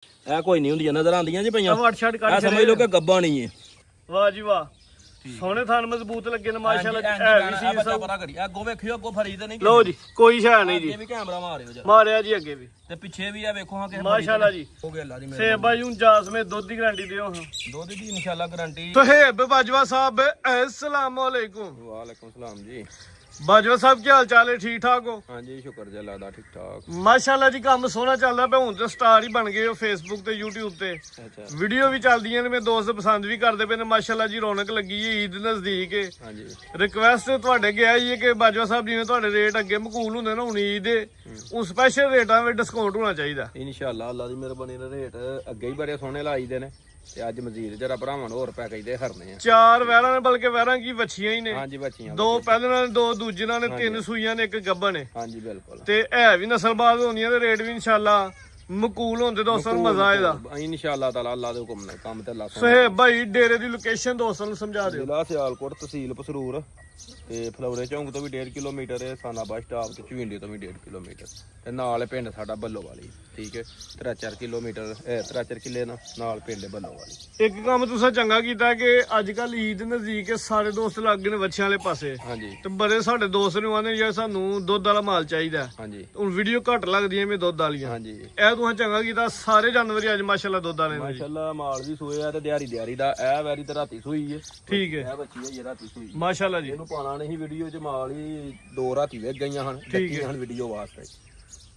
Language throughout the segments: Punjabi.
ਇਹ ਕੋਈ ਨਹੀਂ ਹੁੰਦੀਆਂ ਨਜ਼ਰ ਆਉਂਦੀਆਂ ਜੀ ਪਈਆਂ ਵਟ ਛੱਡ ਕਰ ਸਮਝ ਲਓ ਕਿ ਗੱਬਾ ਨਹੀਂ ਹੈ। ਵਾਹ ਜੀ ਵਾਹ ਸੋਹਣੇ ਥਾਨ ਮਜ਼ਬੂਤ ਲੱਗੇ ਨੇ ਮਾਸ਼ਾਅੱਲਾ। ਐ ਵੀ ਸੀ ਪਤਾ ਕਰੀ ਅੱਗੋਂ ਵੇਖਿਓ ਅੱਗੋਂ ਫਰੀ ਤੇ ਨਹੀਂ ਲਓ ਜੀ ਕੋਈ ਸ਼ੈ ਨਹੀਂ ਜੀ। ਅੱਗੇ ਵੀ ਕੈਮਰਾ ਮਾਰਿਓ ਜਰਾ ਮਾਰਿਆ ਜੀ ਅੱਗੇ ਵੀ ਤੇ ਪਿੱਛੇ ਵੀ ਆ ਵੇਖੋ ਹਾਂ ਕਿ ਮਾਸ਼ਾਅੱਲਾ ਜੀ। ਹੋ ਗਿਆ ਅੱਲਾ ਦੀ ਮਿਹਰ ਸੇਬ ਭਾਈ ਹੁਣ ਜਾਸਮੇ ਦੁੱਧ ਦੀ ਗਾਰੰਟੀ ਦਿਓ ਹਾਂ। ਦੁੱਧ ਦੀ ਇਨਸ਼ਾਅੱਲਾ ਗਾਰੰਟੀ। ਤੋਹੇਬ ਬਾਜਵਾ ਸਾਹਿਬ अस्सलाम वालेकुम। ਵਾਲੇਕੁਮ ਸਲਾਮ ਜੀ। ਬਾਜਵਾ ਸਾਹਿਬ ਕੀ ਹਾਲ ਚਾਲ ਹੈ? ਠੀਕ ਠਾਕ ਹੋ? ਹਾਂਜੀ ਸ਼ੁਕਰ ਜੀ ਅੱਲਾ ਦਾ ਠੀਕ ਠਾਕ। ਮਾਸ਼ਾਅੱਲਾ ਜੀ ਕੰਮ ਸੋਹਣਾ ਚੱਲਦਾ ਪਿਆ। ਹੁਣ ਤੇ ਸਟਾਰ ਹੀ ਬਣ ਗਏ ਹੋ ਫੇਸਬੁੱਕ ਤੇ YouTube ਤੇ। ਅੱਛਾ ਵੀਡੀਓ ਵੀ ਚੱਲਦੀਆਂ ਨੇ, ਮੇਰੇ ਦੋਸਤ ਪਸੰਦ ਵੀ ਕਰਦੇ ਪਏ ਨੇ। ਮਾਸ਼ਾਅੱਲਾ ਜੀ ਰੌਣਕ ਲੱਗੀ ਹੈ, ਈਦ ਨਜ਼ਦੀਕ ਹੈ। ਹਾਂਜੀ ਰਿਕਵੈਸਟ ਤੁਹਾਡੇ ਗਿਆ ਹੀ ਹੈ ਕਿ ਬਾਜਵਾ ਸਾਹਿਬ ਜਿਵੇਂ ਤੁਹਾਡੇ ਰੇਟ ਅੱਗੇ ਮਕਬੂਲ ਹੁੰਦੇ ਨੇ, ਹੁਣ ਈਦ ਹੈ, ਉਹ ਸਪੈਸ਼ਲ ਰੇਟਾਂ ਵਿੱਚ ਡਿਸਕਾਊਂਟ ਹੋਣਾ ਚਾਹੀਦਾ। ਇਨਸ਼ਾਅੱਲਾ ਅੱਲਾ ਦੀ ਮਿਹਰਬਾਨੀ ਨਾਲ ਰੇਟ ਅੱਗੇ ਹੀ ਬੜੇ ਸੋਹਣੇ ਲਾਈਦੇ ਨੇ ਤੇ ਅੱਜ ਮਜ਼ੀਦ ਜਰਾ ਭਰਾਵਾਂ ਨੂੰ ਹੋਰ ਪੈਕੇਜ ਦੇ ਖਰਨੇ ਆ। 4 ਵਹਿਰਾਂ ਨੇ, ਬਲਕਿ ਵਹਿਰਾਂ ਕੀ ਵੱਛੀਆਂ ਹੀ ਨੇ। ਹਾਂਜੀ ਬੱਚੀਆਂ 2 ਪਹਿਲੇ ਨਾਲ 2 ਦੂਜੇ ਨਾਲ ਨੇ, 3 ਸੂਈਆਂ ਨੇ, 1 ਗੱਭਣ ਨੇ। ਹਾਂਜੀ ਬਿਲਕੁਲ ਤੇ ਹੈ ਵੀ ਨਸਲਬਾਜ਼ ਹੋਣੀਆਂ ਤੇ ਰੇਟ ਵੀ ਇਨਸ਼ਾਅੱਲਾ ਮਕਬੂਲ ਹੁੰਦੇ ਦੋਸਤਾਂ ਨੂੰ ਮਜ਼ਾ ਆਏਗਾ ਇਨਸ਼ਾਅੱਲਾ ਤਾਲਾ ਅੱਲਾ ਦੇ ਹੁਕਮ ਨਾਲ ਕੰਮ ਤੇ ਲਾ ਸੁਹੇਬ ਭਾਈ ਡੇਰੇ ਦੀ ਲੋਕੇਸ਼ਨ ਦੋਸਤਾਂ ਨੂੰ ਸਮਝਾ ਦਿਓ। ਜ਼ਿਲ੍ਹਾ ਸਿਆਲਕੋਟ ਤਹਿਸੀਲ ਪਸਰੂਰ ਤੇ ਫਲੌਰੇ ਚੌਂਕ ਤੋਂ ਵੀ 1.5 ਕਿਲੋਮੀਟਰ ਹੈ। ਸਾਨਾ ਬੱਸ ਸਟਾਪ ਤੇ ਝਵਿੰਡੇ ਤੋਂ ਵੀ 1.5 ਕਿਲੋਮੀਟਰ ਤੇ ਨਾਲ ਪਿੰਡ ਸਾਡਾ ਬੱਲੋਵਾਲੀ। ਠੀਕ ਹੈ 3-4 ਕਿਲੋਮੀਟਰ 3-4 ਕਿੱਲੇ ਨਾਲ ਪਿੰਡ ਬੱਲੋਵਾਲੀ। ਇੱਕ ਕੰਮ ਤੁਸੀਂ ਚੰਗਾ ਕੀਤਾ ਕਿ ਅੱਜ ਕੱਲ ਈਦ ਨਜ਼ਦੀਕ ਹੈ, ਸਾਰੇ ਦੋਸਤ ਲੱਗ ਗਏ ਨੇ ਵੱਛਿਆਂ ਵਾਲੇ ਪਾਸੇ। ਹਾਂਜੀ ਤੇ ਬੜੇ ਸਾਡੇ ਦੋਸਤ ਨੂੰ ਆਨੇ ਯਾਰ ਸਾਨੂੰ ਦੁੱਧ ਵਾਲਾ ਮਾਲ ਚਾਹੀਦਾ। ਹਾਂਜੀ ਹੁਣ ਵੀਡੀਓ ਘੱਟ ਲੱਗਦੀਆਂ ਮੇ ਦੁੱਧ ਵਾਲੀਆਂ। ਹਾਂਜੀ ਇਹ ਤੁਸੀਂ ਚੰਗਾ ਕੀਤਾ, ਸਾਰੇ ਜਾਨਵਰ ਅੱਜ ਮਾਸ਼ਾਅੱਲਾ ਦੁੱਧ ਵਾਲੇ ਨੇ ਜੀ। ਮਾਸ਼ਾਅੱਲਾ ਮਾਲ ਵੀ ਸੋਏ ਆ ਤੇ ਦਿਹਾੜੀ ਦਾ ਇਹ ਵੈਰੀ ਤੇ ਰਾਤੀ ਸੂਈ ਹੈ। ਠੀਕ ਹੈ ਇਹ ਬੱਚੀ ਹੈ ਰਾਤੀ ਸੂਈ। ਮਾਸ਼ਾਅੱਲਾ ਜੀ। ਇਹਨੂੰ ਪਾਣਾ ਨਹੀਂ ਵੀਡੀਓ ਚ ਮਾਲ ਹੀ 2 ਰਾਤੀ ਵੇਖ ਗਈਆਂ ਹਨ। ਠੀਕ ਹੈ ਹਨ ਵੀਡੀਓ ਵਾਸਤੇ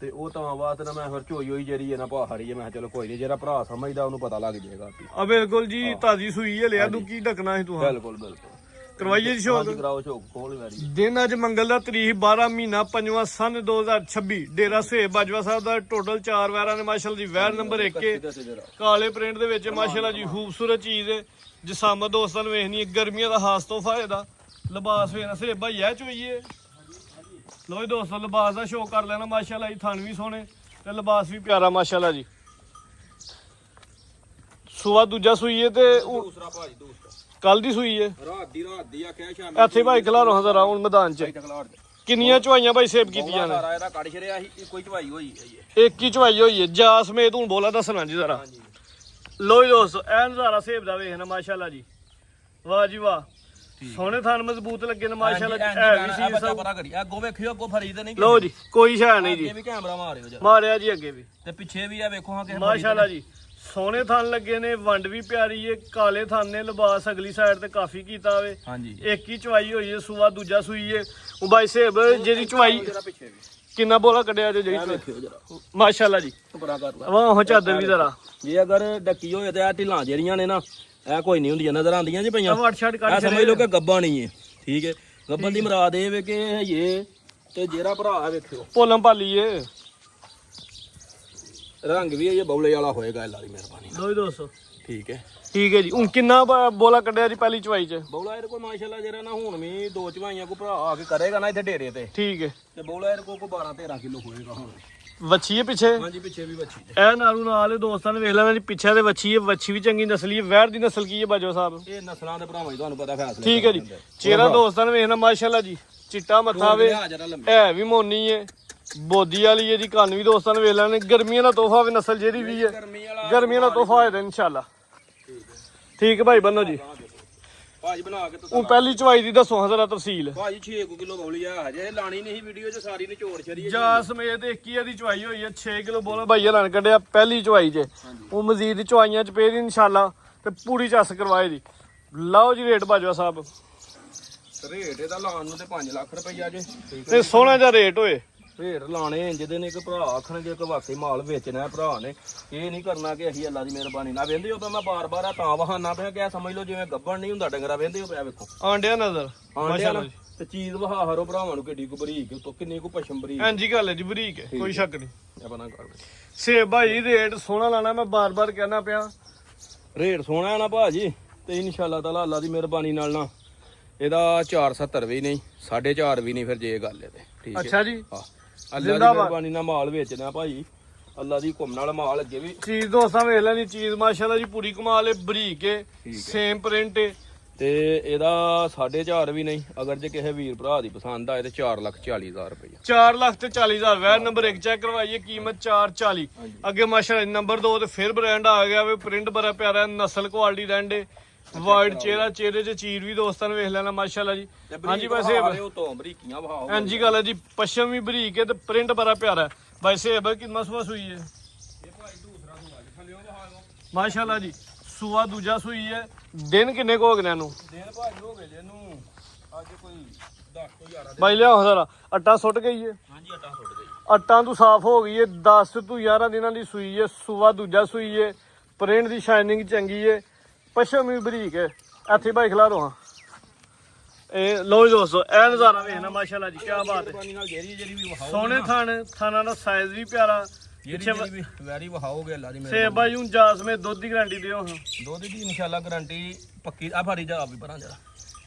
ਤੇ ਉਹ ਤਾਂ ਵਾਸਤੇ ਨਾ ਮੈਂ ਫਿਰ ਝੋਈ ਹੋਈ ਜਿਹੜੀ ਹੈ ਨਾ ਪਹਾੜੀ ਹੈ। ਮੈਂ ਚਲੋ ਕੋਈ ਨਹੀਂ ਜਿਹੜਾ ਭਰਾ ਸਮਝਦਾ ਉਹਨੂੰ ਪਤਾ ਲੱਗ ਜਾਏਗਾ। ਆ ਬਿਲਕੁਲ ਜੀ ਤਾਜ਼ੀ ਸੂਈ ਹੈ, ਲਿਆ ਦੂ ਕੀ ਢਕਣਾ ਸੀ ਤੂੰ। ਬਿਲਕੁਲ ਬਿਲਕੁਲ ਕਰਵਾਈਏ ਜੀ ਸ਼ੋਕ। ਕਰਾਓ ਸ਼ੋਕ ਖੋਲ ਵੈਰੀ। ਦਿਨ ਅੱਜ ਮੰਗਲ ਦਾ ਤਰੀਕ 12 ਮਹੀਨਾ 5ਵਾਂ ਸਨ 2026। ਡੇਰਾ ਸੁਹੇਬ ਬਾਜਵਾ ਸਾਹਿਬ ਦਾ ਟੋਟਲ 4 ਵੈਰਾਂ ਨੇ ਮਾਸ਼ਾਅੱਲਾ ਦੀ। ਵੈਰ ਨੰਬਰ 1 ਹੈ, ਕਾਲੇ ਪ੍ਰਿੰਟ ਦੇ ਵਿੱਚ ਮਾਸ਼ਾਅੱਲਾ ਜੀ ਖੂਬਸੂਰਤ ਚੀਜ਼ ਹੈ। ਜਿਸਾਮਤ ਦੋਸਤਾਂ ਨੂੰ ਵੇਖਣੀ ਹੈ, ਗਰਮੀਆਂ ਦਾ ਖਾਸ ਤੋਹਫਾ ਇਹਦਾ। ਲਿਬਾਸ ਵੇਖਣਾ ਸੁਹੇਬ ਭਾਈ ਇਹ ਚੋਈਏ। ਲੋ ਜੀ ਦੋਸਤੋ ਲਿਬਾਸ ਦਾ ਸ਼ੋਅ ਕਰ ਲੈਣਾ ਮਾਸ਼ਾਅੱਲਾ ਜੀ। ਥਣ ਵੀ ਸੋਹਣੇ ਤੇ ਲਿਬਾਸ ਵੀ ਪਿਆਰਾ ਮਾਸ਼ਾਅੱਲਾ ਜੀ। ਸੂਆ ਦੂਜਾ ਸੂਈਏ ਤੇ ਦੂਸਰਾ ਭਾਜੀ ਦੂਸਰਾ ਕੱਲ ਦੀ ਸੂਈ ਹੈ। ਰਾਤ ਦੀ ਆਖਿਆ ਸ਼ਾਮ ਇੱਥੇ ਭਾਈ ਖਲਾਰੋ ਹਜ਼ਾਰਾਂ ਹੁਣ ਮੈਦਾਨ 'ਚ ਕਿੰਨੀਆਂ ਚਵਾਈਆਂ ਭਾਈ ਸੇਬ ਕੀਤੀਆਂ ਨੇ? ਸਾਰਾ ਇਹਦਾ ਕੱਢ ਛੜਿਆ ਸੀ, ਕੋਈ ਚਵਾਈ ਹੋਈ ਹੈ। ਇੱਕ ਹੀ ਚਵਾਈ ਹੋਈ ਹੈ ਜਾ ਸਮੇਤ। ਹੁਣ ਬੋਲਾ ਦੱਸਣਾ ਜੀ ਜ਼ਰਾ। ਹਾਂਜੀ ਲੋ ਜੀ ਦੋਸਤੋ ਇਹ ਨਜ਼ਾਰਾ ਸੇਬ ਦਾ ਵੇਖਣਾ ਮਾਸ਼ਾਅੱਲਾ ਜੀ। ਵਾਹ ਜੀ ਵਾਹ ਸੋਹਣੇ ਥਾਨ ਮਜ਼ਬੂਤ ਲੱਗੇ ਨੇ ਮਾਸ਼ਾਅੱਲਾ ਜੀ। ਐ ਵੀ ਸੀ ਸਭ ਪਤਾ ਕਰੀ ਅੱਗੋਂ ਵੇਖਿਓ ਅੱਗੋਂ ਫਰੀ ਤੇ ਨਹੀਂ। ਲੋ ਜੀ ਕੋਈ ਸ਼ੈ ਨਹੀਂ ਜੀ। ਅੱਗੇ ਵੀ ਕੈਮਰਾ ਮਾਰਿਓ ਜਰਾ ਮਾਰਿਆ ਜੀ ਅੱਗੇ ਵੀ ਤੇ ਪਿੱਛੇ ਵੀ ਆ ਵੇਖੋ ਹਾਂ ਕਿ ਮਾਸ਼ਾਅੱਲਾ ਜੀ। ਸੋਹਣੇ ਥਾਨ ਲੱਗੇ ਨੇ, ਵੰਡ ਵੀ ਪਿਆਰੀ ਏ। ਕਾਲੇ ਥਾਨ ਨੇ, ਲਿਬਾਸ ਅਗਲੀ ਸਾਈਡ ਤੇ ਕਾਫੀ ਕੀਤਾ ਵੇ। ਹਾਂਜੀ ਇੱਕ ਹੀ ਚਵਾਈ ਹੋਈ ਏ, ਸੂਆ ਦੂਜਾ ਸੂਈ ਏ। ਉਹ ਬਾਈ ਸੇਬ ਜਿਹਦੀ ਚਵਾਈ ਜਰਾ ਪਿੱਛੇ ਵੀ ਕਿੰਨਾ ਬੋਲਾ ਕੱਢਿਆ ਜੋ ਜਿਹੜੀ ਵੇਖਿਓ ਜਰਾ ਮਾਸ਼ਾਅੱਲਾ ਜੀ। ਪਰਾ ਕਰ ਲਾ। ਵਾਹ ਉਹ ਚਾਦਰ ਵੀ ਜ਼ਰਾ ਜੇ ਅਗਰ ਡੱਕੀ ਹੋਏ ਤੇ ਆ ਢਿੱਲਾਂ ਜਿਹੜੀਆਂ ਨੇ ਨਾ ਇਹ ਕੋਈ ਨਹੀਂ ਹੁੰਦੀਆਂ ਨਜ਼ਰ ਆਉਂਦੀਆਂ ਜੀ ਪਈਆਂ। ਵਟ ਛੱਡ ਕਰ ਸਮਝ ਲਓ ਕਿ ਗੱਬਾ ਨਹੀਂ ਹੈ। ਠੀਕ ਹੈ ਗੱਬਨ ਦੀ ਮੁਰਾਦ ਇਹ ਵੇ ਕਿ ਇਹ ਤੇ ਜਿਹੜਾ ਭਰਾ ਵੇਖਿਓ ਪੋਲਮ ਪਾਲੀਏ। ਰੰਗ ਵੀ ਇਹ ਬੌਲੇ ਵਾਲਾ ਹੋਏਗਾ ਅੱਲਾ ਦੀ ਮਿਹਰਬਾਨੀ ਨਾਲ। ਲੋ ਜੀ ਦੋਸਤੋ ਠੀਕ ਹੈ ਠੀਕ ਹੈ ਜੀ। ਹੁਣ ਕਿੰਨਾ ਬੋਲਾ ਕੱਢਿਆ ਜੀ ਪਹਿਲੀ ਚਵਾਈ 'ਚ? ਬੌਲਾ ਇਹਦੇ ਕੋਲ ਮਾਸ਼ਾਅੱਲਾ ਜਿਹੜਾ ਨਾ ਹੁਣ ਵੀ 2 ਚਵਾਈਆਂ ਕੋ ਭਰਾ ਆ ਕੇ ਕਰੇਗਾ ਨਾ ਇੱਥੇ ਡੇਰੇ ਤੇ ਠੀਕ ਹੈ। ਤੇ ਬੌਲਾ ਇਹਦੇ ਕੋਲ 12-13 ਕਿਲੋ ਹੋਏਗਾ ਹੁਣ। ਵੱਛੀ ਹੈ ਪਿੱਛੇ। ਹਾਂਜੀ ਪਿੱਛੇ ਵੀ ਬੱਚੀ ਇਹ ਨਾਲੂ ਨਾਲ ਦੋਸਤਾਂ ਨੇ ਵੇਖ ਲੈਣਾ ਜੀ। ਪਿੱਛੇ ਦੇ ਵੱਛੀ ਹੈ, ਵੱਛੀ ਵੀ ਚੰਗੀ ਨਸਲੀ ਹੈ। ਵਹਿਰ ਦੀ ਨਸਲ ਕੀ ਹੈ ਬਾਜਵਾ ਸਾਹਿਬ? ਇਹ ਨਸਲਾਂ ਦੇ ਭਰਾਵਾਂ ਦੀ ਤੁਹਾਨੂੰ ਪਤਾ ਫੈਸਲਾ। ਠੀਕ ਹੈ ਜੀ। ਚਿਹਰਾ ਦੋਸਤਾਂ ਨੇ ਵੇਖਣਾ ਮਾਸ਼ਾਅੱਲਾ ਜੀ। ਚਿੱਟਾ ਮੱਥਾ ਵੇ, ਹੈ ਵੀ ਮੋਨੀ ਹੈ, ਬੋਦੀ ਵਾਲੀ ਹੈ ਜੀ। ਕੰਨ ਵੀ ਦੋਸਤਾਂ ਨੇ ਵੇਖ ਲੈਣੇ। ਗਰਮੀਆਂ ਦਾ ਤੋਹਫਾ ਵੀ ਨਸਲ ਜਿਹੜੀ ਵੀ ਹੈ, ਗਰਮੀਆਂ ਦਾ ਤੋਹਫਾ ਹੋਏਗਾ ਇਨਸ਼ਾਅੱਲਾ। ਠੀਕ ਹੈ ਭਾਈ ਬੰਨੋ ਜੀ। ਭਾਜੀ ਬਣਾ ਕੇ ਉਹ ਪਹਿਲੀ ਚਵਾਈ ਦੀ ਦੱਸੋ ਹਜ਼ਰਾ ਤਫਸੀਲ। ਭਾਜੀ 6 ਕਿਲੋ ਬੌਲੀ ਆ ਹਜੇ ਲਾਣੀ ਨਹੀਂ ਵੀਡੀਓ 'ਚ ਸਾਰੀ ਨਿਚੋੜ ਛੜੀ ਜਾ ਸਮੇਤ 21 ਦੀ ਚਵਾਈ ਹੋਈ ਹੈ। 6 ਕਿਲੋ ਬੋਲਾ ਭਾਈਆ ਲੈਣ ਕੱਢਿਆ ਪਹਿਲੀ ਚਵਾਈ 'ਚ। ਉਹ ਮਜ਼ੀਦ ਚਵਾਈਆਂ 'ਚ ਪਏ ਇਨਸ਼ਾਅੱਲਾ ਤੇ ਪੂਰੀ ਚੱਸ ਕਰਵਾਏ ਦੀ। ਲਓ ਜੀ ਰੇਟ ਬਾਜਵਾ ਸਾਹਿਬ। ਰੇਟ ਇਹਦਾ ਲਾਣ ਨੂੰ ਤੇ 5 ਲੱਖ ਰੁਪਈਆ ਜੇ। ਤੇ ਸੋਹਣਾ ਜਿਹਾ ਰੇਟ ਹੋਏ। ਰੇਟ ਲਾਣੇ ਜਿਹਦੇ ਨੇ ਕਿ ਭਰਾ ਆਖਣਗੇ ਕਿ ਵਾਕਈ ਮਾਲ ਵੇਚਣਾ ਭਰਾ ਨੇ। ਇਹ ਨਹੀਂ ਕਰਨਾ ਕਿ ਅਸੀਂ ਅੱਲਾ ਦੀ ਮਿਹਰਬਾਨੀ ਨਾਲ ਵੇਂਦੇ ਹੋ। ਮੈਂ ਬਾਰ-ਬਾਰ ਆ ਤਾਂ ਬਹਾਨਾ ਪਿਆ ਕਿ ਸਮਝ ਲਓ ਜਿਵੇਂ ਗੱਬਣ ਨਹੀਂ ਹੁੰਦਾ ਡੰਗਰਾ ਵੇਂਦੇ ਹੋ ਪਿਆ। ਵੇਖੋ ਆਂਡਿਆ ਨਜ਼ਰ ਮਾਸ਼ਾਅੱਲਾ ਤੇ ਚੀਜ਼ ਵਹਾ ਹਰੋ ਭਰਾਵਾਂ ਨੂੰ ਕਿੱਡੀ ਕੁ ਬਰੀਕ ਉਤੋਂ ਕਿੰਨੀ ਕੁ ਪਸ਼ਮ ਬਰੀਕ। ਹਾਂਜੀ ਗੱਲ ਹੈ ਜੀ, ਬਰੀਕ ਹੈ, ਕੋਈ ਸ਼ੱਕ ਨਹੀਂ। ਆਪਣਾ ਕਰ ਸੇਬ ਭਾਈ ਰੇਟ ਸੋਹਣਾ ਲਾਣਾ। ਮੈਂ ਬਾਰ-ਬਾਰ ਕਹਿਣਾ ਪਿਆ ਰੇਟ ਸੋਹਣਾ ਹੈ ਨਾ ਭਾਜੀ। ਤੇ ਇਨਸ਼ਾਅੱਲਾ ਤਾਲਾ ਅੱਲਾ ਦੀ ਮਿਹਰਬਾਨੀ ਨਾਲ ਨਾ ਇਹਦਾ 470 ਵੀ ਨਹੀਂ 4.5 ਵੀ ਨਹੀਂ ਫਿਰ ਜੇ ਗੱਲ ਹੈ ਤੇ ਠੀਕ ਹੈ। ਅੱਛਾ ਜੀ। ਹਾਂ ਅੱਲਾ ਦੀ ਮਿਹਰਬਾਨੀ ਨਾਲ ਮਾਲ ਵੇਚਣਾ ਭਾਜੀ। ਅੱਲਾ ਦੀ ਹੁਕਮ ਨਾਲ ਮਾਲ ਅੱਗੇ ਵੀ ਚੀਜ਼ ਦੋਸਤਾਂ ਵੇਖ ਲੈਣੀ। ਚੀਜ਼ ਮਾਸ਼ਾਅੱਲਾ ਜੀ ਪੂਰੀ ਕਮਾਲ ਹੈ, ਬਰੀਕ ਹੈ, ਸੇਮ ਪ੍ਰਿੰਟ ਹੈ। ਤੇ ਇਹਦਾ 4.5 ਵੀ ਨਹੀਂ, ਅਗਰ ਜੇ ਕਿਸੇ ਵੀਰ ਭਰਾ ਦੀ ਪਸੰਦ ਆਏ ਤੇ 4,40,000 ਰੁਪਏ। 4 ਲੱਖ ਤੇ 40,000 ਵੈਰ ਨੰਬਰ 1 ਚੈੱਕ ਕਰਵਾਈਏ, ਕੀਮਤ 440। ਅੱਗੇ ਮਾਸ਼ਾਅੱਲਾ ਨੰਬਰ 2 ਤੇ ਫਿਰ ਬ੍ਰਾਂਡ ਆ ਗਿਆ ਵੇ, ਪ੍ਰਿੰਟ ਬੜਾ ਪਿਆਰਾ, ਨਸਲ ਕੁਆਲਿਟੀ ਰੈਂਡੇ, ਵਾਈਡ ਚਿਹਰਾ, ਚਿਹਰੇ 'ਚ ਚੀਰ ਵੀ ਦੋਸਤਾਂ ਨੇ ਵੇਖ ਲੈਣਾ ਮਾਸ਼ਾਅੱਲਾ ਜੀ। ਹਾਂਜੀ ਵੈਸੇ ਤੋਂ ਬਰੀਕੀਆਂ ਵਹਾਓ ਹਾਂਜੀ ਗੱਲ ਹੈ ਜੀ, ਪਸ਼ਮ ਵੀ ਬਰੀਕ ਹੈ ਤੇ ਪ੍ਰਿੰਟ ਬੜਾ ਪਿਆਰਾ। ਵੈਸੇ ਇਹ ਕਿੰਨਾ ਸੁਆ ਸੂਈ ਹੈ ਇਹ ਭਾਈ ਦੂਸਰਾ ਸੂਆ ਜੀ, ਥੱਲਿਓਂ ਵਹਾ ਲਓ ਮਾਸ਼ਾਅੱਲਾ ਜੀ। ਸੂਆ ਦੂਜਾ ਸੂਈ ਹੈ। ਦਿਨ ਕਿੰਨੇ ਕੁ ਹੋ ਗਏ ਇਹਨੂੰ? ਦਿਨ ਭਾਈ ਹੋ ਗਏ ਇਹਨੂੰ ਅੱਜ ਕੋਈ 10 ਤੋਂ 11 ਬਾਈ ਲਿਆਓ ਜ਼ਰਾ, ਅੱਟਾ ਸੁੱਟ ਗਈ ਹੈ। ਹਾਂਜੀ ਆਟਾ ਸੁੱਟ ਗਈ। ਅੱਟਾਂ ਤੋਂ ਸਾਫ਼ ਹੋ ਗਈ ਹੈ। 10 ਤੋਂ 11 ਦਿਨਾਂ ਦੀ ਸੂਈ ਹੈ। ਸੂਆ ਦੂਜਾ ਸੂਈ ਹੈ। ਪ੍ਰਿੰਟ ਦੀ ਸ਼ਾਈਨਿੰਗ ਚੰਗੀ ਹੈ। ਪਸ਼ਮ ਵੀ ਬਰੀਕ ਹੈ। ਇੱਥੇ ਬਾਈ ਖਿਲਾਰੋ ਹਾਂ। ਇਹ ਲੋ ਜੀ ਦੋਸਤੋ, ਇਹ ਨਜ਼ਾਰਾ ਵੇਖਣਾ ਮਾਸ਼ਾਅੱਲਾ ਜੀ, ਕੀ ਬਾਤ ਹੈ। ਪਾਣੀ ਨਾਲ ਗੇਰੀ ਜਿਹੜੀ ਵੀ ਵਹਾਓ ਸੋਹਣੇ ਥਾਣਾ ਦਾ ਸਾਈਜ਼ ਵੀ ਪਿਆਰਾ। ਜਿਹੜੀ ਵੀ ਵੈਰੀ ਵਹਾਓਗੇ ਅੱਲਾ ਦੀ ਮਿਹਰ। ਸੇਬ ਬਾਈ ਹੁਣ ਜਾਸਮੇ ਦੁੱਧ ਦੀ ਗਾਰੰਟੀ ਦਿਓ ਹਾਂ। ਦੁੱਧ ਦੀ ਇਨਸ਼ਾਅੱਲਾ ਗਾਰੰਟੀ ਪੱਕੀ। ਆ ਫੜੀ ਜਾ ਵੀ ਪਰਾਂ ਜਰਾ,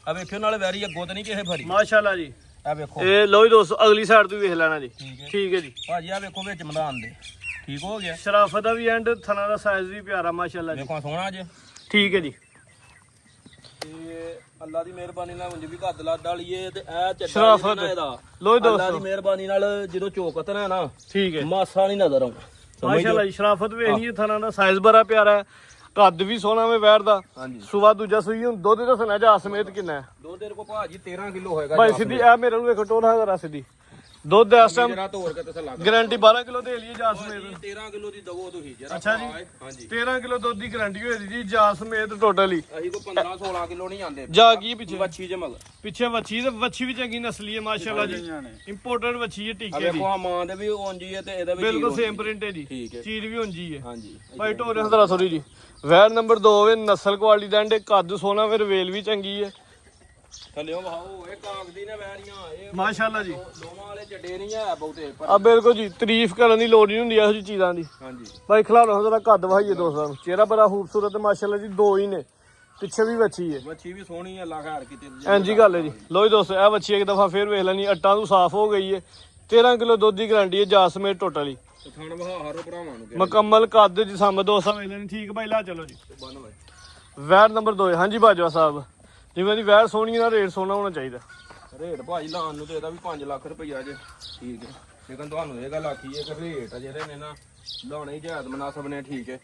ਆ ਵੇਖਿਓ ਨਾਲੇ ਵੈਰੀ ਅੱਗੋਂ ਤਾਂ ਨਹੀਂ ਕਿਸੇ ਫੜੀ। ਮਾਸ਼ਾਅੱਲਾ ਜੀ। ਆ ਵੇਖੋ ਇਹ ਲੋ ਜੀ ਦੋਸਤੋ, ਅਗਲੀ ਸਾਈਡ ਤੋਂ ਵੀ ਵੇਖ ਲੈਣਾ ਜੀ। ਠੀਕ ਹੈ ਜੀ ਭਾਜੀ, ਆ ਵੇਖੋ ਵਿੱਚ ਮੈਦਾਨ ਦੇ ਠੀਕ ਹੋ ਗਿਆ। ਸ਼ਰਾਫਤ ਦਾ ਵੀ ਐਂਡ, ਥਣਾ ਦਾ ਸਾਈਜ਼ ਵੀ ਪਿਆਰਾ ਮਾਸ਼ਾਅੱਲਾ ਜੀ। ਵੇਖੋ ਸੋਹਣਾ ਜੇ। ਠੀਕ ਹੈ ਜੀ। ਤੇ ਅੱਲਾ ਦੀ ਮਿਹਰਬਾਨੀ ਨਾਲ ਉਂਝ ਵੀ ਘੱਦ ਲੱਦ ਵਾਲੀਏ ਤੇ ਇਹ ਚੱਡਾ ਸ਼ਰਾਫਤ ਨਾ ਇਹਦਾ। ਲੋ ਜੀ ਅੱਲਾ ਦੀ ਦੋਸਤੋ, ਮਿਹਰਬਾਨੀ ਨਾਲ ਜਦੋਂ ਚੋਕਤ ਨਾ ਨਾ ਠੀਕ ਹੈ ਮਾਸਾ ਨਹੀਂ ਨਜ਼ਰ ਆਉਂਦਾ। ਮਾਸ਼ਾਅੱਲਾ ਜੀ। ਸ਼ਰਾਫਤ ਵੇਖਣੀ ਹੈ, ਥਣਾ ਦਾ ਸਾਈਜ਼ ਬੜਾ ਪਿਆਰਾ ਹੈ। ਕੱਦ ਵੀ ਸੋਹਣਾ ਵੇ ਵੈਰ ਦਾ। ਹਾਂਜੀ ਸੁਬਾ ਦੂਜਾ ਸੂਈ ਹੁਣ ਦੁੱਧ ਦੱਸਣਾ ਜਾ ਸਮੇਤ ਕਿੰਨਾ ਹੈ ਦੁੱਧ ਦੇ ਕੋ ਭਾਜੀ 13 ਕਿਲੋ ਹੋਏਗਾ। ਭਾਈ ਸਿੱਧੀ ਆ ਮੇਰੇ ਨੂੰ ਵੇਖੋ ਟੋਲਾ ਜ਼ਰਾ ਸਿੱਧੀ ਦੁੱਧ ਇਸ ਟਾਈਮ ਜਰਾ ਤੋੜ ਕੇ ਤੇ ਲੱਗ ਗਾਰੰਟੀ 12 ਕਿਲੋ ਦੇ ਲਈਏ ਜਾ ਸਮੇਤ। 13 ਕਿਲੋ ਦੀ ਦਵੋ ਤੁਸੀਂ ਜਰਾ। ਅੱਛਾ ਜੀ। ਹਾਂਜੀ 13 ਕਿਲੋ ਦੁੱਧ ਦੀ ਗਾਰੰਟੀ ਹੋਈ ਜੀ ਜਾ ਸਮੇਤ ਟੋਟਲੀ। ਅਸੀਂ ਕੋ 15 16 ਕਿਲੋ ਨਹੀਂ ਆਂਦੇ। ਜਾ ਕੀ ਪਿੱਛੇ ਵੱਛੀ ਜੇ ਮਗਰ ਪਿੱਛੇ ਵੱਛੀ ਤੇ ਵੱਛੀ ਵੀ ਚੰਗੀ ਨਸਲੀ ਹੈ ਮਾਸ਼ਾਅੱਲਾ ਜੀ। ਇੰਪੋਰਟਡ ਵੱਛੀ ਹੈ ਆ ਟੀਕੇ ਦੀ। ਵੇਖੋ ਆ ਮਾਂ ਦੇ ਵੀ ਉਂਜੀ ਹੈ ਤੇ ਇਹਦਾ ਵੀ ਬਿਲਕੁਲ ਸੇਮ ਪ੍ਰਿੰਟ ਹੈ ਜੀ। ਠੀਕ ਹੈ। ਚੀਜ਼ ਵੀ ਉਂਜੀ ਹੈ। ਹਾਂਜੀ ਭਾਈ ਟੋਰੇ ਹਜ਼ਰਾ ਸੋਰੀ ਜੀ। ਵੈਰ ਨੰਬਰ 2 ਵੇ, ਨਸਲ ਕੁਆਲਿਟੀ ਦਾ ਐਂਡ, ਕੱਦ ਸੋਹਣਾ, ਫਿਰ ਵੇਲ ਵੀ ਚੰਗੀ ਹੈ। ਥੱਲਿਓਂ ਵਹਾਓ ਇਹ ਕਾਗਦੀ ਨੇ ਵੈਰੀਆਂ ਇਹ ਮਾਸ਼ਾਅੱਲਾ ਜੀ। ਲੋਮਾਂ ਵਾਲੇ ਚੱਡੇ ਨਹੀਂ ਆ ਬਹੁਤੇ ਪਰ। ਆ ਬਿਲਕੁਲ ਜੀ, ਤਾਰੀਫ ਕਰਨ ਦੀ ਲੋੜ ਨਹੀਂ ਹੁੰਦੀ ਇਹੋ ਜਿਹੀ ਚੀਜ਼ਾਂ ਦੀ। ਹਾਂਜੀ ਭਾਈ ਖਿਲਾਰੋ ਜਰਾ, ਕੱਦ ਵਹਾਈਏ ਦੋਸਤਾਂ ਨੂੰ। ਚਿਹਰਾ ਬੜਾ ਖੂਬਸੂਰਤ ਹੈ ਮਾਸ਼ਾਅੱਲਾ ਜੀ। 2 ਹੀ ਨੇ, ਪਿੱਛੇ ਵੀ ਵੱਛੀ ਹੈ। ਵੱਛੀ ਵੀ ਸੋਹਣੀ ਹੈ, ਅੱਲਾ ਖੈਰ ਕੀਤੇ। ਇੰਜੀ ਗੱਲ ਹੈ ਜੀ। ਲੋ ਜੀ ਦੋਸਤੋ, ਇਹ ਵੱਛੀ ਇੱਕ ਦਫਾ ਫੇਰ ਵੇਖ ਲੈਣੀ। ਅੱਟਾਂ ਤੋਂ ਸਾਫ਼ ਹੋ ਗਈ ਹੈ। 13 ਕਿਲੋ ਦੁੱਧ ਦੀ ਗਾਰੰਟੀ ਹੈ ਜਾਸਮੇਟ ਟੋਟਲੀ। ਥਣ ਵਹਾ ਹਾਰੋ ਭਰਾਵਾਂ ਨੂੰ ਮੁਕੰਮਲ ਕੱਦ ਜੀ, ਸਾਹਮਣੇ ਦੋਸਤਾਂ ਵੇਖ ਲੈਣੀ। ਠੀਕ ਭਾਈ, ਲਾ ਚਲੋ ਜੀ। ਬੰਨ ਵੇ ਵੈਰ ਨੰਬਰ 2 ਹਾਂਜੀ ਬਾਜਵਾ ਸਾਹਿਬ, ਜਿਵੇਂ ਦੀ ਵੈਰ ਸੋਹਣੀ ਨਾਲ ਰੇਟ ਸੋਹਣਾ ਹੋਣਾ ਚਾਹੀਦਾ। ਰੇਟ ਭਾਜੀ ਲਾਉਣ ਨੂੰ ਤੇ ਇਹਦਾ ਵੀ 5 ਲੱਖ ਰੁਪਈਆ ਜੇ। ਠੀਕ ਹੈ, ਲੇਕਿਨ ਤੁਹਾਨੂੰ ਇਹ ਗੱਲ ਆਖੀ ਹੈ ਕਿ ਰੇਟ ਜਿਹੜੇ ਨੇ ਨਾ ਲਾਉਣੇ ਹੀ ਜਾਇਜ਼ ਮਨਾਸਬ ਨੇ। ਠੀਕ ਹੈ,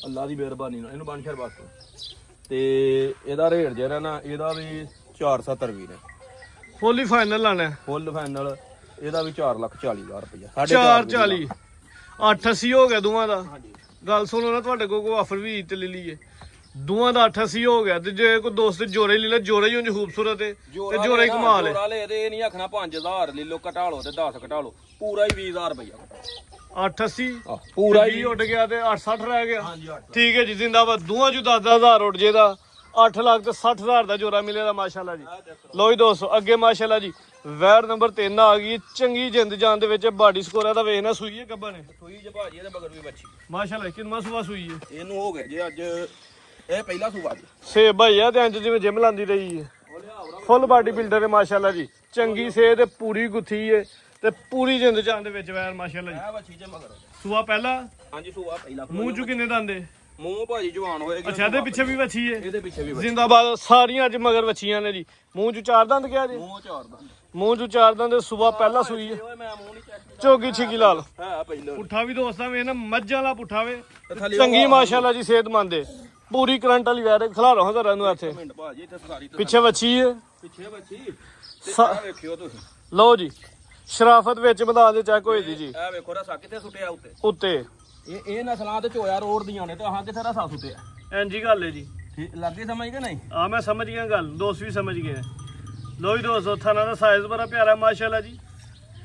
ਅੱਲਾ ਦੀ ਮਿਹਰਬਾਨੀ ਨਾਲ ਇਹਨੂੰ ਬੰਨ ਛੜ ਬਸ। ਤੇ ਇਹਦਾ ਰੇਟ ਜਿਹੜਾ ਨਾ ਇਹਦਾ ਵੀ 470 ਵੀ ਨੇ। ਫੁੱਲ ਹੀ ਫਾਈਨਲ ਲਾਣਾ ਫੁੱਲ ਫਾਈਨਲ ਇਹਦਾ ਵੀ 4,40,000 ਰੁਪਈਆ। 440 880 ਹੋ ਗਿਆ ਦੋਵਾਂ ਦਾ। ਹਾਂਜੀ ਗੱਲ ਸੁਣੋ ਨਾ, ਤੁਹਾਡੇ ਕੋਲ ਕੋਈ ਆਫਰ ਵੀ ਤੇ ਲੈ ਲਈਏ। ਦੋਵਾਂ ਦਾ 880 ਹੋ ਗਿਆ ਤੇ ਜੇ ਕੋਈ ਦੋਸਤ ਜੋੜੇ ਲੈ ਲੈ, ਜੋੜਾ ਹੀ ਉਂਝ ਖੂਬਸੂਰਤ ਹੈ ਤੇ ਜੋੜਾ ਹੀ ਕਮਾਲ ਹੈ। ਜੋੜਾ ਲੈ ਤੇ ਇਹ ਨਹੀਂ ਆਖਣਾ 5000 ਲੈ ਲਓ ਘਟਾ ਲਓ ਤੇ 10 ਘਟਾ ਲਓ, ਪੂਰਾ ਹੀ 20000 ਰੁਪਈਆ। 880 ਪੂਰਾ ਹੀ 20 ਉੱਡ ਗਿਆ ਤੇ 860 ਰਹਿ ਗਿਆ। ਹਾਂਜੀ 8 ਠੀਕ ਹੈ ਜੀ, ਜ਼ਿੰਦਾਬਾਦ। ਦੋਵਾਂ ਚੋਂ 10,000 ਉੱਡ ਜੇ ਦਾ 8 ਲੱਖ ਤੇ 60,000 ਦਾ ਜੋੜਾ ਮਿਲੇਗਾ ਮਾਸ਼ਾਅੱਲਾ ਜੀ। ਲੋ ਜੀ ਦੋਸਤੋ, ਅੱਗੇ ਮਾਸ਼ਾਅੱਲਾ ਜੀ ਵੈਰ ਨੰਬਰ 3 ਆ ਗਈ। ਚੰਗੀ ਜਿੰਦ ਜਾਨ ਦੇ ਵਿੱਚ ਬਾਡੀ ਸਕੋਰ ਦਾ ਵੇਖਣਾ। ਸੂਈ ਹੈ ਗੱਬਾ ਨੇ ਸੂਈ ਜੇ ਭਾਜੀ ਇਹਦੇ ਮਗਰ ਵੀ ਬੱਚੀ ਮਾਸ਼ਾਅੱਲਾ। ਕਿੰਨਾ ਸੂਆ ਸੂਈ ਹੈ? ਇਹਨੂੰ ਹੋ ਗਏ ਜੇ ਅੱਜ ਇਹ ਪਹਿਲਾ ਸੂਆ ਜੀ। ਸੇਬ ਭਾਈ ਆ ਤੇ ਇੰਜ ਜਿਵੇਂ ਜਿਮ ਲਾਂਦੀ ਰਹੀ ਹੈ। ਫੁੱਲ ਬਾਡੀ ਬਿਲਡਰ ਹੈ ਮਾਸ਼ਾਅੱਲਾ ਜੀ। ਚੰਗੀ ਸੇਧ ਤੇ ਪੂਰੀ ਗੁੱਥੀ ਹੈ ਤੇ ਪੂਰੀ ਜਿੰਦ ਜਾਨ ਦੇ ਵਿੱਚ ਵੈਰ ਮਾਸ਼ਾਅੱਲਾ ਜੀ। ਇਹ ਬੱਚੀ ਜੇ ਮਗਰ ਸੂਆ ਪਹਿਲਾ। ਹਾਂਜੀ ਸੂਆ ਪਹਿਲਾ। ਮੂੰਹ ਚ ਕਿੰਨੇ ਦੰਦੇ? ਮੂੰਹ ਭਾਜੀ ਜਵਾਨ ਹੋਏਗੀ। ਅੱਛਾ, ਇਹਦੇ ਪਿੱਛੇ ਵੀ ਵੱਛੀ ਹੈ। ਇਹਦੇ ਪਿੱਛੇ ਵੀ ਜ਼ਿੰਦਾਬਾਦ। ਸਾਰੀਆਂ ਅੱਜ ਮਗਰ ਵੱਛੀਆਂ ਨੇ ਜੀ। ਮੂੰਹ ਚ 4 ਦੰਦ ਕਿਹਾ ਜੀ? ਮੂੰਹ ਚਾਰ ਦਾ ਮੂੰਹ ਚ 4 ਦੰਦ। ਸੂਆ ਪਹਿਲਾ ਸੂਈ ਹੈ। ਓਏ ਮੈਂ ਮੂੰਹ ਨਹੀਂ ਚੈੱਕ ਝੋਗੀ ਛਿੱਕੀ ਲਾਲ ਹਾਂ ਪਹਿਲਾ। ਪੁੱਠਾ ਵੀ ਦੋਸਤਾਂ ਵੇ ਨਾ, ਮੱਝਾਂ ਵਾਲਾ ਪੁੱਠਾ ਵੇ। ਥੱਲੇ ਚੰਗੀ ਮਾਸ਼ਾਅੱਲਾ ਜੀ, ਸਿਹਤਮੰਦ ਹੈ। ਪੂਰੀ ਕਰੰਟ ਵਾਲੀ ਵੈਰ। ਖਿਲਾਰੋ ਹਾਂ ਜ਼ਰਾ ਨੂੰ ਇੱਥੇ। ਮਿੰਟ ਭਾਜੀ ਇੱਥੇ ਸਾਰੀ ਪਿੱਛੇ ਵੱਛੀ ਹੈ। ਪਿੱਛੇ ਬੱਚੀ ਤੇ ਆਹ ਵੇਖਿਓ ਤੁਸੀਂ। ਲਓ ਜੀ, ਸ਼ਰਾਫਤ ਵਿੱਚ ਮੈਦਾਨ ਦੇ ਚੈੱਕ ਹੋਈ ਦੀ ਜੀ। ਇਹ ਵੇਖੋ ਰਸਾ ਕਿੱਥੇ ਸੁੱਟਿਆ ਉੱਤੇ। ਉੱਤੇ ਇਹ ਨਸਲਾਂ ਤੇ ਚੋਇਆ ਰੋੜ ਦੀਆਂ ਨੇ ਤੇ ਆਹ ਕਿੱਥੇ ਰਸਾ ਸੁੱਟਿਆ। ਇੰਜੀ ਗੱਲ ਹੈ ਜੀ। ਠੀਕ ਲੱਗੇ ਸਮਝ ਕੇ ਨਹੀਂ? ਆ ਮੈਂ ਸਮਝ ਗਿਆ ਗੱਲ, ਦੋਸਤ ਵੀ ਸਮਝ ਗਏ। ਲੋ ਜੀ ਦੋਸਤੋ, ਥਾਣਾ ਦਾ ਸਾਈਜ਼ ਬੜਾ ਪਿਆਰਾ ਮਾਸ਼ਾਅੱਲਾ ਜੀ।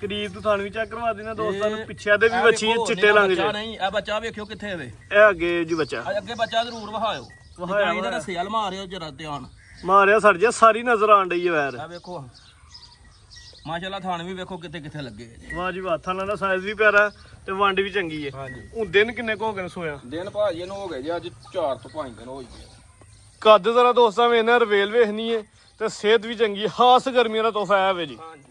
ਕਰੀਬ ਤੋਂ ਥਾਣ ਵੀ ਚੈੱਕ ਕਰਵਾ ਦੇਣਾ ਦੋਸਤਾਂ ਨੂੰ। ਪਿੱਛੇ ਦੇ ਵੀ ਬੱਚੀ ਚਿੱਟੇ ਰੰਗ ਦੇ। ਨਹੀਂ ਇਹ ਬੱਚਾ ਵੇਖਿਓ ਕਿੱਥੇ ਵੇ। ਇਹ ਅੱਗੇ ਜੀ ਬੱਚਾ। ਅੱਗੇ ਬੱਚਾ ਜ਼ਰੂਰ ਵਹਾਇਓ। ਵਹਾਇਆ ਇਹਦਾ ਸੇਲ ਮਾਰਿਓ ਜਰਾ ਧਿਆਨ। ਮਾਰਿਆ ਸੜ ਜਾ, ਸਾਰੀ ਨਜ਼ਰ ਆਣ ਡਈ ਹੈ ਵੈਰ। ਆ ਵੇਖੋ ਮਾਸ਼ਾਅੱਲਾ ਥਾਣ ਵੀ ਵੇਖੋ ਕਿੱਥੇ ਕਿੱਥੇ ਲੱਗੇ। ਵਾਹ ਜੀ ਵਾਹ, ਥਾਣਾ ਦਾ ਸਾਈਜ਼ ਵੀ ਪਿਆਰਾ ਤੇ ਵੰਡ ਵੀ ਚੰਗੀ ਹੈ। ਹਾਂਜੀ ਹੁਣ ਦਿਨ ਕਿੰਨੇ ਕੁ ਹੋ ਗਏ ਨੇ ਸੋਇਆ? ਦਿਨ ਭਾਜੀ ਇਹਨੂੰ ਹੋ ਗਏ ਜੀ ਅੱਜ 4 ਤੋਂ 5 ਦਿਨ ਹੋ ਗਏ। ਕੱਦ ਜ਼ਰਾ ਦੋਸਤਾਂ ਵੇ ਇਹਨਾਂ ਰਵੇਲ ਵੇਖਣੀ ਹੈ ਤੇ ਸਿਹਤ ਵੀ ਚੰਗੀ। ਖਾਸ ਗਰਮੀਆਂ ਦਾ ਤੋਹਫਾ ਹੈ ਵੇ ਜੀ। ਹਾਂਜੀ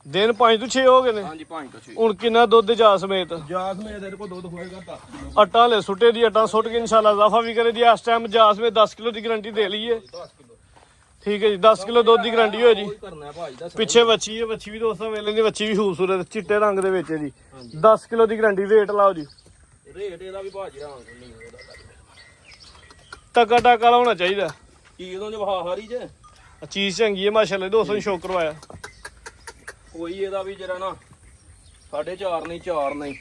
ਦਿਨ 5 ਤੋਂ 6 ਹੋ ਗਏ ਨੇ। ਹਾਂਜੀ 5 ਤੋਂ 6 ਹੁਣ ਕਿੰਨਾ ਦੁੱਧ ਜਾ ਸਮੇਤ? ਜਾਸ ਮੇਰੇ ਦੇ ਕੋਲ ਦੁੱਧ ਹੋਏਗਾ 10 ਕਿਲੋ। ਅੱਟਾਂ ਲੈ ਸੁੱਟੇ ਦੀ, ਅੱਟਾਂ ਸੁੱਟ ਕੇ ਇਨਸ਼ਾਅੱਲਾ ਇਜ਼ਾਫਾ ਵੀ ਕਰੇ ਦੀ। ਇਸ ਟਾਈਮ ਜਾ ਸਮੇਤ 10 ਕਿਲੋ ਦੀ ਗਾਰੰਟੀ ਦੇ ਲਈਏ। 10 ਕਿਲੋ ਠੀਕ ਹੈ ਜੀ 10 ਕਿਲੋ ਦੁੱਧ ਦੀ ਗਾਰੰਟੀ ਹੋਏ ਜੀ ਕੋਈ ਕਰਨਾ ਹੈ ਭਾਜੀ ਦਾ ਪਿੱਛੇ ਬੱਚੀ ਹੈ, ਬੱਚੀ ਵੀ ਦੋਸਤਾਂ ਵੇਲੇ ਦੀ ਬੱਚੀ ਵੀ ਖੂਬਸੂਰਤ ਚਿੱਟੇ ਰੰਗ ਦੇ ਵਿੱਚ ਹੈ ਜੀ 10 ਕਿਲੋ ਦੀ ਗਾਰੰਟੀ। ਰੇਟ ਲਾਓ ਜੀ। ਰੇਟ ਇਹਦਾ ਵੀ ਭਾਜੀ ਰਾਮ ਨਹੀਂ ਉਹਦਾ ਟਕਾ ਟਕਾ ਵਾਲਾ ਹੋਣਾ ਚਾਹੀਦਾ। ਕੀ ਉਦੋਂ ਜਵਾ ਹਾਰੀ ਚ ਚੀਜ਼ ਚੰਗੀ ਹੈ ਮਾਸ਼ਾਅੱਲਾ ਦੋਸਤਾਂ ਨੂੰ ਸ਼ੌਕ ਕਰਵਾਇਆ। ਕੋਈ ਇਹਦਾ ਵੀ ਜਰਾ ਨਾ 4.5 ਨਹੀਂ 4 ਨਹੀਂ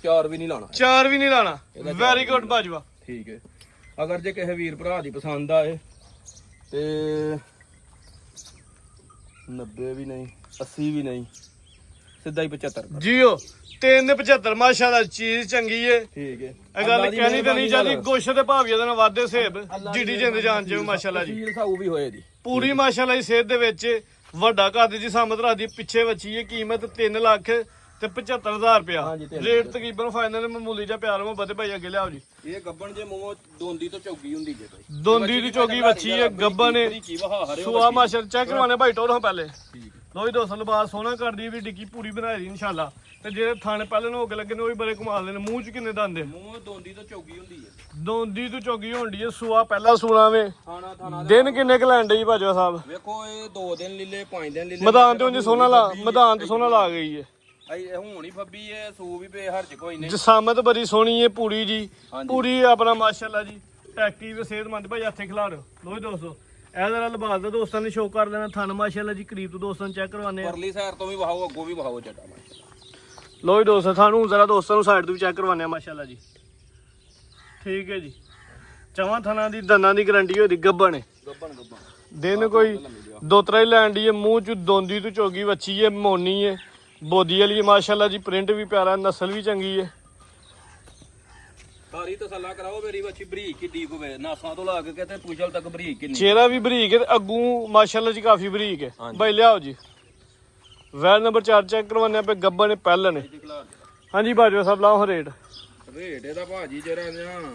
4 ਵੀ ਨਹੀਂ ਲਾਣਾ 4 ਵੀ ਨਹੀਂ ਲਾਣਾ। Very good Bajwa. ਠੀਕ ਹੈ। ਅਗਰ ਜੇ ਕਿਸੇ ਵੀਰ ਭਰਾ ਦੀ ਪਸੰਦ ਆਏ ਤੇ 90 ਵੀ ਨਹੀਂ 80 ਵੀ ਨਹੀਂ ਸਿੱਧਾ ਹੀ 75 ਜੀਓ 375 ਮਾਸ਼ਾਅੱਲਾ ਚੀਜ਼ ਚੰਗੀ ਏ। ਠੀਕ ਹੈ। ਇਹ ਗੱਲ ਕਹਿਣੀ ਤਾਂ ਨਹੀਂ ਚਾਹੀਦੀ ਗੋਸ਼ ਦੇ ਭਾਵ ਇਹਦੇ ਨਾਲ ਵਾਧੇ ਸੇਬ ਜਿੱਡੀ ਜਿੰਦ ਜਾਨ ਚ ਮਾਸ਼ਾਅੱਲਾ ਜੀ ਸੀਲ ਸਾਊ ਵੀ ਹੋਏ ਦੀ ਪੂਰੀ ਮਾਸ਼ਾਅੱਲਾ ਦੀ ਸਿਹਤ ਦੇ ਵਿੱਚ ਵੱਡਾ ਕੱਦ ਜੀ ਸਾਮਤ ਰੱਖਦੀ ਪਿੱਛੇ ਬੱਚੀ ਹੈ ਕੀਮਤ 3 ਲੱਖ ਤੇ 75,000 ਰੁਪਇਆ। ਹਾਂਜੀ, ਤਿੰਨ ਰੇਟ ਤਕਰੀਬਨ ਫਾਈਨਲ ਮਾਮੂਲੀ ਜਿਹਾ ਪਿਆਰ ਮੁਹੱਬਤ ਭਾਈ ਅੱਗੇ ਲਿਆਓ ਜੀ। ਇਹ ਗੱਬਣ ਜੇ ਮੂੰਹੋਂ ਦੋਂਦੀ ਤੋਂ ਚੌਗੀ ਹੁੰਦੀ ਜੇ ਭਾਈ ਦੋਂਦੀ ਦੀ ਚੋਗੀ ਬੱਚੀ ਹੈ ਗੱਬਨ ਨੇ ਕੀ ਵਹਾ ਹਰੇ ਸੁਆ ਮਾਸ਼ਾਅੱਲਾ ਚੈੱਕ ਕਰਵਾਣੇ ਭਾਈ ਟੋਰੋਂ ਪਹਿਲੇ ਠੀਕ ਲੋ ਜੀ ਦੋਸਤੋ ਲਬਾਸ ਸੋਹਣਾ ਕਰਦੀ ਵੀ ਡਿੱਗੀ ਪੂਰੀ ਬਣਾਈ ਦੀ ਇਨਸ਼ਾਅੱਲਾ। ਤੇ ਜਿਹੜੇ ਥਣ ਪਹਿਲੇ ਨੂੰ ਹੋਕੇ ਲੱਗੇ ਨੇ ਉਹ ਵੀ ਬੜੇ ਕਮਾਲ ਦੇ ਨੇ। ਮੂੰਹ ਚ ਕਿੰਨੇ ਦੰਦ ਨੇ? ਮੂੰਹ ਦੋਂਦੀ ਤੋਂ ਚੌਗੀ ਹੁੰਦੀ ਹੈ। ਦੋਂਦੀ ਤੋਂ ਚੋਗੀ ਹੋਣੀ ਹੈ ਸੁਆ ਪਹਿਲਾ ਸੂਣਾ ਵੇ। ਖਾਣਾ ਥਾਣਾ ਦਿਨ ਕਿੰਨੇ ਕ ਲੈਣ ਡੇ ਬਾਜਵਾ ਸਾਹਿਬ? ਵੇਖੋ ਇਹ 2 ਦਿਨ ਲੀਲੇ 5 ਦਿਨ ਲੀਲੇ ਮੈਦਾਨ ਤੇ ਉਂਝ ਸੋਹਣਾ ਲਾ ਮੈਦਾਨ ਤੇ ਸੋਹਣਾ ਲਾ ਗਈ ਹੈ। ਇਹ ਹੁਣ ਹੀ ਫੱਬੀ ਇਹ ਸੂ ਵੀ ਪੇ ਹਰਜ ਕੋਈ ਨਹੀਂ ਜਸਾਮਤ ਬੜੀ ਸੋਹਣੀ ਹੈ ਪੂਰੀ ਜੀ ਹਾਂਜੀ। ਪੂਰੀ ਆਪਣਾ ਮਾਸ਼ਾਅੱਲਾ ਜੀ ਐਕਟਿਵ ਸਿਹਤਮੰਦ ਭਾਈ ਹੱਥੇ ਖਿਲਾ ਦਿਓ। ਲੋ ਜੀ ਦੋਸਤੋ ਇਹ ਜਰਾ ਲਬਾਸ ਦਾ ਦੋਸਤਾਂ ਨੇ ਸ਼ੋਅ ਕਰ ਲੈਣਾ ਥਣ ਮਾਸ਼ਾਅੱਲਾ ਜੀ ਕਰੀਬ ਤੋਂ ਦੋਸਤਾਂ ਨੂੰ ਚੈੱਕ ਕਰਵਾਨੇ ਆ। ਪਰਲੀ ਸਾਈਡ ਤੋਂ ਵੀ ਵਹਾਓ ਅੱਗੋਂ ਵੀ ਵਹਾਓ ਚੱਡਾ ਲੋ ਜੀ ਦੋਸਤੋ ਤੁਹਾਨੂੰ ਜ਼ਰਾ ਦੋਸਤਾਂ ਨੂੰ ਸਾਈਡ ਤੋਂ ਵੀ ਚੈੱਕ ਕਰਵਾਨੇ ਆ ਮਾਸ਼ਾਅੱਲਾ ਜੀ। ਠੀਕ ਹੈ ਜੀ ਚਵਾਂ ਥਣਾਂ ਦੀ ਦੰਦਾਂ ਦੀ ਗਾਰੰਟੀ ਹੋਈ ਦੀ ਗੱਬਣ ਹੈ। ਗੱਬਣ ਦਿਨ ਕੋਈ ਦੋਤਰਾ ਹੀ ਲੈਣ ਦੀ ਹੈ। ਮੂੰਹ ਚ ਦੋਂਦੀ ਤੋਂ ਚੋਗੀ ਵੱਛੀ ਹੈ ਮੋਨੀ ਹੈ ਬੋਦੀ ਵਾਲੀ ਹੈ ਮਾਸ਼ਾਅੱਲਾ ਜੀ। ਪ੍ਰਿੰਟ ਵੀ ਪਿਆਰਾ ਨਸਲ ਵੀ ਚੰਗੀ ਹੈ। ਸਾਰੀ ਤਸੱਲਾ ਕਰਾਓ ਮੇਰੀ ਬੱਚੀ ਬਰੀਕ ਕਿੱਡੀ ਹੋਵੇ ਨਾਸਾਂ ਤੋਂ ਲਾ ਕੇ ਕਿਤੇ ਪੁਛਲ ਤੱਕ ਬਰੀਕ ਕਿੰਨੀ ਚਿਹਰਾ ਵੀ ਬਰੀਕ ਹੈ ਤੇ ਅੱਗੂ ਮਾਸ਼ਾਅੱਲਾ ਜੀ ਕਾਫੀ ਬਰੀਕ ਹੈ। ਬਾਈ ਲਿਆਓ ਜੀ ਵੈਲ ਨੰਬਰ 4 ਚੈੱਕ ਕਰਵਾਨੇ ਆ ਪੇ ਗੱਬਾ ਨੇ ਪਹਿਲਾਂ ਨੇ। ਹਾਂਜੀ ਬਾਜਵਾ ਸਾਹਿਬ ਲਾਓ ਰੇਟ ਇਹਦਾ ਭਾਜੀ ਜਿਹੜਾ ਨਾ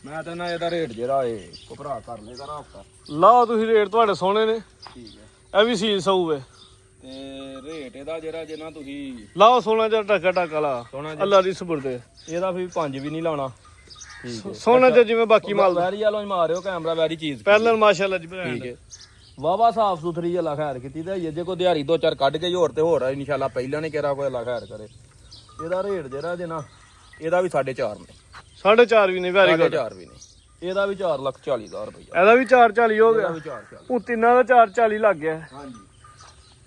ਮੈਂ ਤਾਂ ਨਾ ਇਹਦਾ ਰੇਟ ਜਿਹੜਾ ਏ ਕੋ ਭਰਾ ਕਰ ਲੇਗਾ ਨਾ ਹਫਤਾ ਲਾਓ ਤੁਸੀਂ ਰੇਟ ਤੁਹਾਡੇ ਸੋਹਣੇ ਨੇ। ਠੀਕ ਹੈ। ਇਹ ਵੀ ਸੀਲ ਸਊ ਹੈ ਤੇ ਰੇਟ ਇਹਦਾ ਜਿਹੜਾ ਜਿੰਨਾ ਤੁਸੀਂ ਲਾਓ ਸੋਹਣਾ ਜਿਹਾ ਟਾਕਾ ਟਾਕਾ ਲਾ ਸੋਹਣਾ ਅੱਲਾ ਦੀ ਸਬੁਰਦੇ ਇਹਦਾ ਵੀ 5 ਵੀ ਨਹੀਂ ਲਾਉਣਾ। ਠੀਕ ਹੈ। ਸੋਹਣਾ ਜਿਹਾ ਜਿਵੇਂ ਬਾਕੀ ਮਾਲ ਦਾ ਵੈਰੀ ਵਾਲੋਂ ਹੀ ਮਾਰਿਓ ਕੈਮਰਾ ਵੈਰੀ ਚੀਜ਼ ਪਹਿਲਾਂ ਮਾਸ਼ਾਅੱਲਾ ਜੀ ਠੀਕ ਹੈ। ਵਾਵਾ ਸਾਫ ਸੁਥਰੀ ਜਲਾ ਖੈਰ ਕੀਤੀ ਤੇ ਜੇ ਕੋਈ ਦਿਹਾੜੀ 2-4 ਕੱਢ ਕੇ ਹੋਰ ਤੇ ਹੋਰ ਆ ਇਨਸ਼ਾਅੱਲਾ ਪਹਿਲਾਂ ਨੇ ਕਿਹਾ ਕੋਈ ਅੱਲਾ ਖੈਰ ਕਰੇ। ਇਹਦਾ ਰੇਟ ਜਿਹੜਾ ਜੇ ਨਾ ਇਹਦਾ ਵੀ 4.5 ਨੇ 4.5 ਵੀ ਨਹੀਂ ਵੈਰੀ ਗੁੱਡ 4.5 ਵੀ ਨਹੀਂ ਇਹਦਾ ਵੀ 4,40,000 ਰੁਪਇਆ ਇਹਦਾ ਵੀ 440 ਹੋ ਗਿਆ। ਵੀ 4,40 ਉਹ ਤਿੰਨਾਂ ਦਾ 440 ਲੱਗ ਗਿਆ ਹਾਂਜੀ।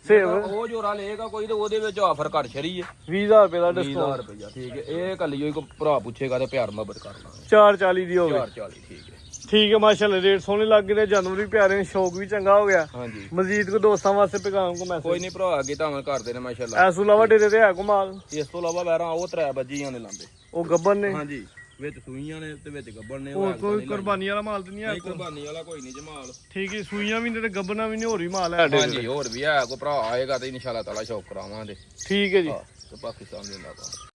ਸੇਵ ਉਹ ਜੋਰਾ ਲਏਗਾ ਕੋਈ ਤੇ ਉਹਦੇ ਵਿੱਚ ਆਫਰ ਘੱਟ ਛਰੀ ਹੈ 20000 ਰੁਪਏ ਦਾ 20000 ਡਿਸਕਾਊਂਟ ਰੁਪਇਆ। ਠੀਕ ਹੈ। ਇਹ ਕੱਲੀ ਹੋਈ ਕੋਈ ਭਰਾ ਪੁੱਛੇਗਾ ਤੇ ਪਿਆਰ ਮੁਹੱਬਤ ਕਰ ਲਾਂਗੇ 440 ਦੀ ਹੋ ਗਈ। 440 ਠੀਕ ਹੈ। ਠੀਕ ਹੈ ਮਾਸ਼ਾਅੱਲਾ ਰੇਟ ਸੋਹਣੇ ਲੱਗ ਗਏ ਨੇ ਜਾਨਵਰ ਵੀ ਪਿਆਰੇ ਨੇ ਸ਼ੌਕ ਵੀ ਚੰਗਾ ਹੋ ਗਿਆ। ਹਾਂਜੀ ਮਜ਼ੀਦ ਕੋ ਦੋਸਤਾਂ ਵਾਸਤੇ ਪੈਗਾਮ ਕੋ ਮੈਸੇਜ ਕੋਈ ਨਹੀਂ ਭਰਾ ਅੱਗੇ ਤਾਂ ਕਰਦੇ ਨੇ ਮਾਸ਼ਾਅੱਲਾ। ਐਸ ਤੋਂ ਇਲਾਵਾ ਡੇਰੇ ਤੇ ਹੈ ਕੋ ਮਾਲ ਇਸ ਤੋਂ ਇਲਾਵਾ ਵੈਰਾਂ ਉਹ 3 ਬੱਜੀਆਂ ਨੇ ਲਾਂਦੇ ਉਹ ਗੱਬਨ ਨੇ ਹਾਂਜੀ ਵਿੱਚ ਸੂਈਆਂ ਨੇ ਤੇ ਵਿੱਚ ਗੱਬਣ ਨੇ ਹੋਰ ਕੋਈ ਕੁਰਬਾਨੀ ਵਾਲਾ ਮਾਲ ਤੇ ਨਹੀਂ ਹੈ ਨਹੀਂ ਕੁਰਬਾਨੀ ਵਾਲਾ ਕੋਈ ਨਹੀਂ ਜਮਾਲ। ਠੀਕ ਹੈ ਸੂਈਆਂ ਵੀ ਨੇ ਤੇ ਗੱਬਨਾਂ ਵੀ ਨੇ ਹੋਰ ਵੀ ਮਾਲ ਹੈ ਡੇਰੇ ਹਾਂਜੀ ਹੋਰ ਵੀ ਹੈ ਕੋਈ ਭਰਾ ਆਏਗਾ ਤੇ ਇਨਸ਼ਾਅੱਲਾ ਤਾਲਾ ਸ਼ੌਕ ਕਰਾਵਾਂਗੇ। ਠੀਕ ਹੈ ਜੀ। ਤੇ ਪਾਕਿਸਤਾਨ ਦੇ ਨਾਲ